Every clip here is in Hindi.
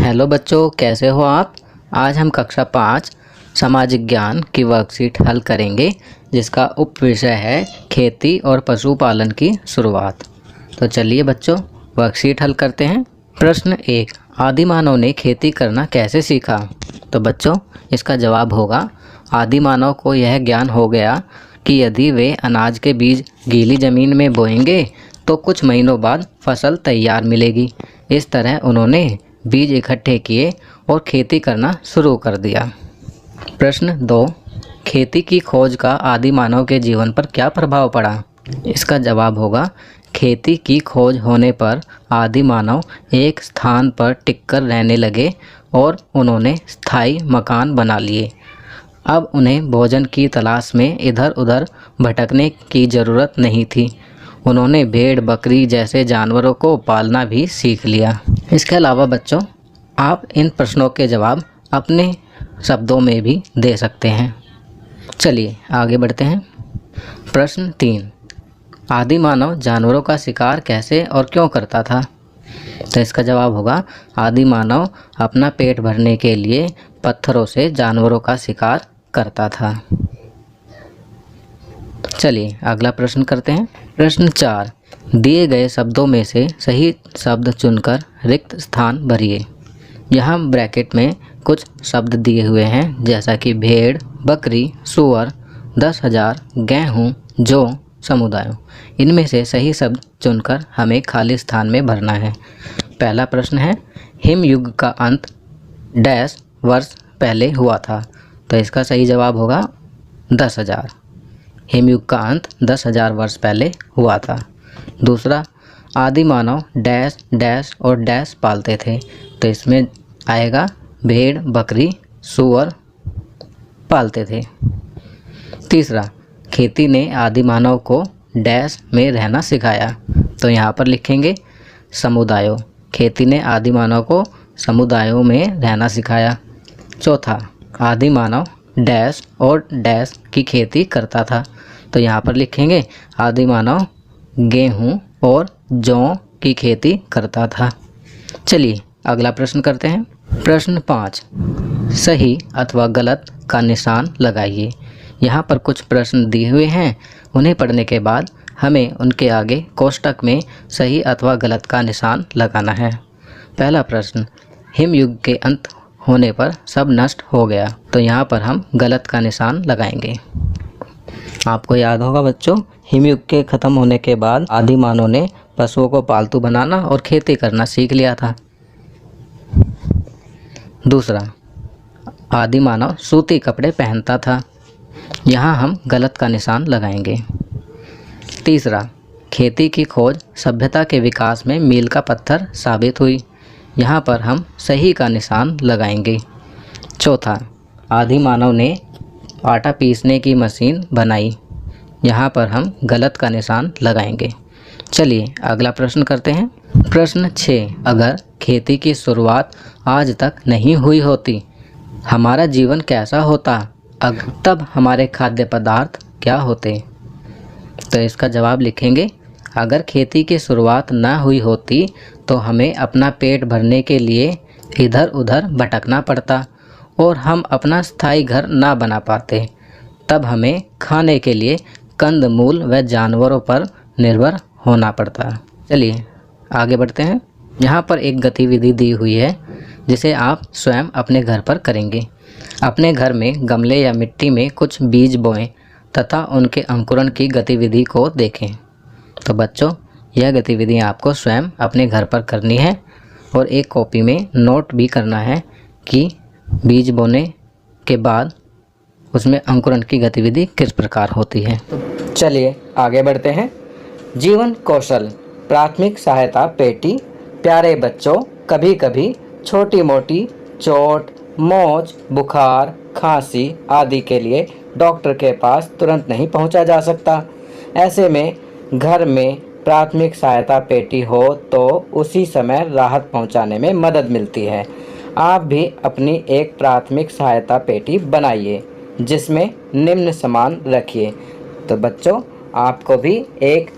हेलो बच्चों, कैसे हो आप। आज हम कक्षा 5 सामाजिक ज्ञान की वर्कशीट हल करेंगे, जिसका उप विषय है खेती और पशुपालन की शुरुआत। तो चलिए बच्चों, वर्कशीट हल करते हैं। प्रश्न 1, आदि मानव ने खेती करना कैसे सीखा। तो बच्चों, इसका जवाब होगा, आदि मानव को यह ज्ञान हो गया कि यदि वे अनाज के बीज गीली ज़मीन में बोएंगे तो कुछ महीनों बाद फसल तैयार मिलेगी। इस तरह उन्होंने बीज इकट्ठे किए और खेती करना शुरू कर दिया। प्रश्न 2, खेती की खोज का आदि मानव के जीवन पर क्या प्रभाव पड़ा। इसका जवाब होगा, खेती की खोज होने पर आदि मानव एक स्थान पर टिककर रहने लगे और उन्होंने स्थायी मकान बना लिए। अब उन्हें भोजन की तलाश में इधर उधर भटकने की ज़रूरत नहीं थी। उन्होंने भेड़ बकरी जैसे जानवरों को पालना भी सीख लिया। इसके अलावा बच्चों, आप इन प्रश्नों के जवाब अपने शब्दों में भी दे सकते हैं। चलिए आगे बढ़ते हैं। प्रश्न 3, आदि मानव जानवरों का शिकार कैसे और क्यों करता था। तो इसका जवाब होगा, आदि मानव अपना पेट भरने के लिए पत्थरों से जानवरों का शिकार करता था। चलिए अगला प्रश्न करते हैं। प्रश्न 4, दिए गए शब्दों में से सही शब्द चुनकर रिक्त स्थान भरिए। यहाँ ब्रैकेट में कुछ शब्द दिए हुए हैं, जैसा कि भेड़, बकरी, सूअर, 10,000, गेहूँ, जौ, समुदायों। इनमें से सही शब्द चुनकर हमें खाली स्थान में भरना है। पहला प्रश्न है, हिमयुग का अंत डैश वर्ष पहले हुआ था। तो इसका सही जवाब होगा 10,000। हिमयुग का अंत 10,000 वर्ष पहले हुआ था। दूसरा, आदि मानव डैश डैश और डैश पालते थे। तो इसमें आएगा भेड़, बकरी, सूअर पालते थे। तीसरा, खेती ने आदि मानव को डैश में रहना सिखाया। तो यहाँ पर लिखेंगे समुदायों। खेती ने आदि मानव को समुदायों में रहना सिखाया। चौथा, आदि मानव डैश और डैश की खेती करता था। तो यहाँ पर लिखेंगे आदि मानव गेहूँ और जौ की खेती करता था। चलिए अगला प्रश्न करते हैं। प्रश्न 5, सही अथवा गलत का निशान लगाइए। यहाँ पर कुछ प्रश्न दिए हुए हैं, उन्हें पढ़ने के बाद हमें उनके आगे कोष्ठक में सही अथवा गलत का निशान लगाना है। पहला प्रश्न, हिमयुग के अंत होने पर सब नष्ट हो गया। तो यहाँ पर हम गलत का निशान लगाएंगे। आपको याद होगा बच्चों, हिमयुग के ख़त्म होने के बाद आदि मानव ने पशुओं को पालतू बनाना और खेती करना सीख लिया था। दूसरा, आदि मानव सूती कपड़े पहनता था। यहाँ हम गलत का निशान लगाएंगे। तीसरा, खेती की खोज सभ्यता के विकास में मील का पत्थर साबित हुई। यहाँ पर हम सही का निशान लगाएंगे। चौथा, आदि मानव ने आटा पीसने की मशीन बनाई। यहाँ पर हम गलत का निशान लगाएंगे। चलिए अगला प्रश्न करते हैं। प्रश्न 6, अगर खेती की शुरुआत आज तक नहीं हुई होती, हमारा जीवन कैसा होता। तब हमारे खाद्य पदार्थ क्या होते। तो इसका जवाब लिखेंगे, अगर खेती की शुरुआत ना हुई होती तो हमें अपना पेट भरने के लिए इधर उधर भटकना पड़ता और हम अपना स्थायी घर ना बना पाते। तब हमें खाने के लिए कंदमूल व जानवरों पर निर्भर होना पड़ता। चलिए आगे बढ़ते हैं। यहाँ पर एक गतिविधि दी हुई है, जिसे आप स्वयं अपने घर पर करेंगे। अपने घर में गमले या मिट्टी में कुछ बीज बोएं तथा उनके अंकुरण की गतिविधि को देखें। तो बच्चों, यह गतिविधि आपको स्वयं अपने घर पर करनी है और एक कॉपी में नोट भी करना है कि बीज बोने के बाद उसमें अंकुरण की गतिविधि किस प्रकार होती है। चलिए आगे बढ़ते हैं। जीवन कौशल, प्राथमिक सहायता पेटी। प्यारे बच्चों, कभी कभी छोटी मोटी चोट, मोच, बुखार, खांसी आदि के लिए डॉक्टर के पास तुरंत नहीं पहुंचा जा सकता। ऐसे में घर में प्राथमिक सहायता पेटी हो तो उसी समय राहत पहुंचाने में मदद मिलती है। आप भी अपनी एक प्राथमिक सहायता पेटी बनाइए, जिसमें निम्न सामान रखिए। तो बच्चों, आपको भी एक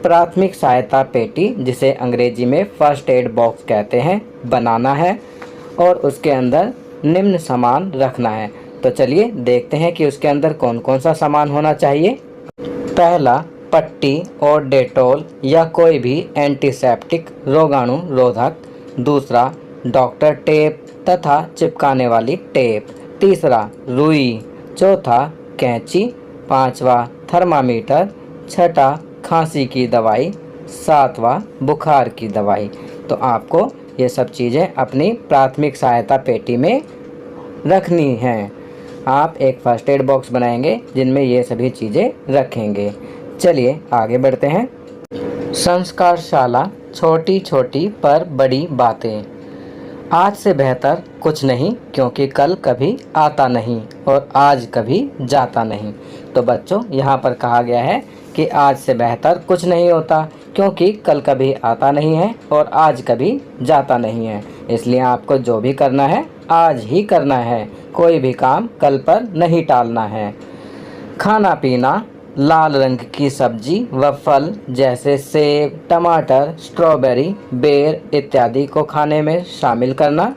प्राथमिक सहायता पेटी, जिसे अंग्रेजी में फर्स्ट एड बॉक्स कहते हैं, बनाना है। और उसके अंदर निम्न सामान रखना है। तो चलिए देखते हैं कि उसके अंदर कौन कौन सा सामान होना चाहिए। पहला, पट्टी और डेटॉल या कोई भी एंटीसेप्टिक रोगाणु रोधक। दूसरा, डॉक्टर टेप तथा चिपकाने वाली टेप। तीसरा, रुई। चौथा, कैंची। पांचवा, थर्मामीटर। छठा, खांसी की दवाई। सातवां, बुखार की दवाई। तो आपको ये सब चीज़ें अपनी प्राथमिक सहायता पेटी में रखनी हैं। आप एक फर्स्ट एड बॉक्स बनाएंगे जिनमें ये सभी चीज़ें रखेंगे। चलिए आगे बढ़ते हैं। संस्कारशाला, छोटी छोटी पर बड़ी बातें। आज से बेहतर कुछ नहीं, क्योंकि कल कभी आता नहीं और आज कभी जाता नहीं। तो बच्चों, यहाँ पर कहा गया है कि आज से बेहतर कुछ नहीं होता, क्योंकि कल कभी आता नहीं है और आज कभी जाता नहीं है। इसलिए आपको जो भी करना है आज ही करना है, कोई भी काम कल पर नहीं टालना है। खाना पीना, लाल रंग की सब्जी व फल जैसे सेब, टमाटर, स्ट्रॉबेरी, बेर इत्यादि को खाने में शामिल करना।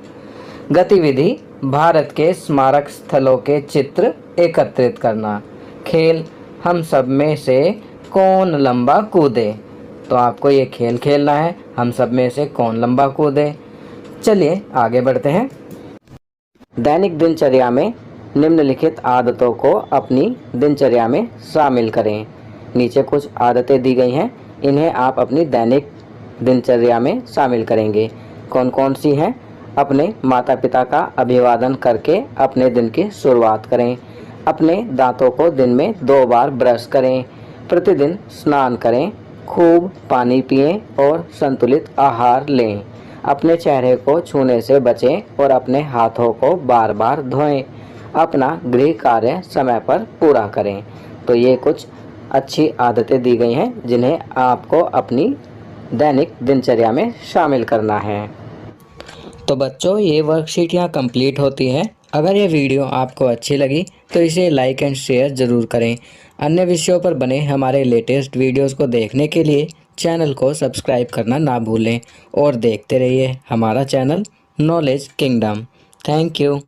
गतिविधि, भारत के स्मारक स्थलों के चित्र एकत्रित करना। खेल, हम सब में से कौन लंबा कूदे। तो आपको ये खेल खेलना है, हम सब में से कौन लंबा कूदे। चलिए आगे बढ़ते हैं। दैनिक दिनचर्या में निम्नलिखित आदतों को अपनी दिनचर्या में शामिल करें। नीचे कुछ आदतें दी गई हैं, इन्हें आप अपनी दैनिक दिनचर्या में शामिल करेंगे। कौन कौन सी हैं? अपने माता पिता का अभिवादन करके अपने दिन की शुरुआत करें। अपने दांतों को दिन में 2 बार ब्रश करें। प्रतिदिन स्नान करें। खूब पानी पिएं और संतुलित आहार लें। अपने चेहरे को छूने से बचें और अपने हाथों को बार बार धोएं। अपना गृह कार्य समय पर पूरा करें। तो ये कुछ अच्छी आदतें दी गई हैं जिन्हें आपको अपनी दैनिक दिनचर्या में शामिल करना है। तो बच्चों, ये वर्कशीट यहाँ कंप्लीट होती है। अगर ये वीडियो आपको अच्छी लगी तो इसे लाइक एंड शेयर ज़रूर करें। अन्य विषयों पर बने हमारे लेटेस्ट वीडियोस को देखने के लिए चैनल को सब्सक्राइब करना ना भूलें और देखते रहिए हमारा channel knowledge kingdom. Thank you.